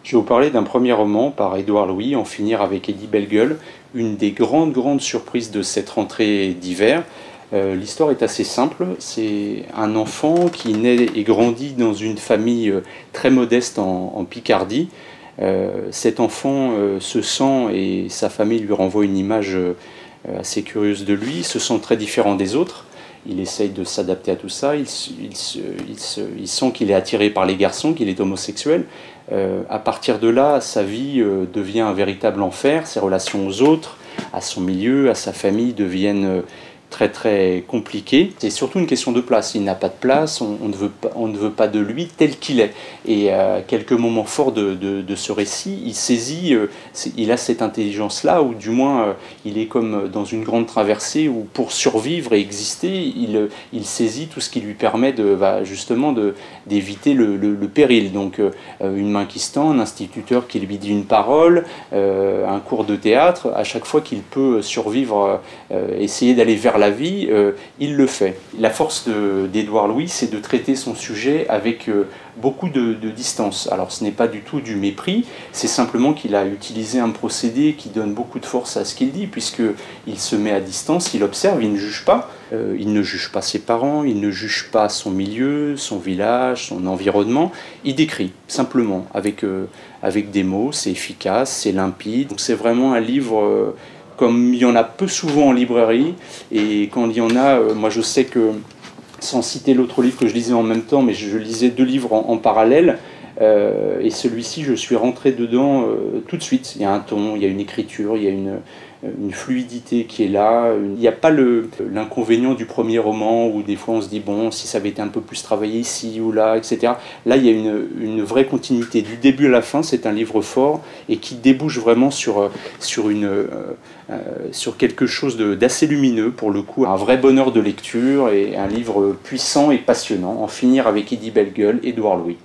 Je vais vous parler d'un premier roman par Édouard Louis, En finir avec Eddie Bellegueule, une des grandes surprises de cette rentrée d'hiver. L'histoire est assez simple, c'est un enfant qui naît et grandit dans une famille très modeste en Picardie. Cet enfant se sent, et sa famille lui renvoie une image assez curieuse de lui, se sent très différent des autres. Il essaye de s'adapter à tout ça, il sent qu'il est attiré par les garçons, qu'il est homosexuel. À partir de là, sa vie devient un véritable enfer, ses relations aux autres, à son milieu, à sa famille deviennent très compliquées. C'est surtout une question de place, il n'a pas de place, on ne veut pas de lui tel qu'il est. Et à quelques moments forts de ce récit, il saisit, il a cette intelligence-là, ou du moins il est comme dans une grande traversée où pour survivre et exister, il saisit tout ce qui lui permet justement d'éviter le péril. Donc une main qui se tend, un instituteur qui lui dit une parole, un cours de théâtre, à chaque fois qu'il peut survivre, essayer d'aller vers la vie, il le fait. La force d'Édouard Louis, c'est de traiter son sujet avec beaucoup de distance. Alors ce n'est pas du tout du mépris, c'est simplement qu'il a utilisé un procédé qui donne beaucoup de force à ce qu'il dit, puisqu'il se met à distance, il observe, il ne juge pas. Il ne juge pas ses parents, il ne juge pas son milieu, son village, son environnement. Il décrit simplement avec des mots, c'est efficace, c'est limpide. Donc c'est vraiment un livre comme il y en a peu souvent en librairie, et quand il y en a, moi je sais que, sans citer l'autre livre que je lisais en même temps, mais je lisais deux livres en parallèle, et celui-ci je suis rentré dedans tout de suite. Il y a un ton, il y a une écriture, il y a une fluidité qui est là. Il n'y a pas l'inconvénient du premier roman où des fois on se dit bon, si ça avait été un peu plus travaillé ici ou là, etc. Là il y a une vraie continuité du début à la fin. C'est un livre fort et qui débouche vraiment sur quelque chose d'assez lumineux, pour le coup, un vrai bonheur de lecture et un livre puissant et passionnant. En finir avec Eddie Bellegueule, Édouard Louis.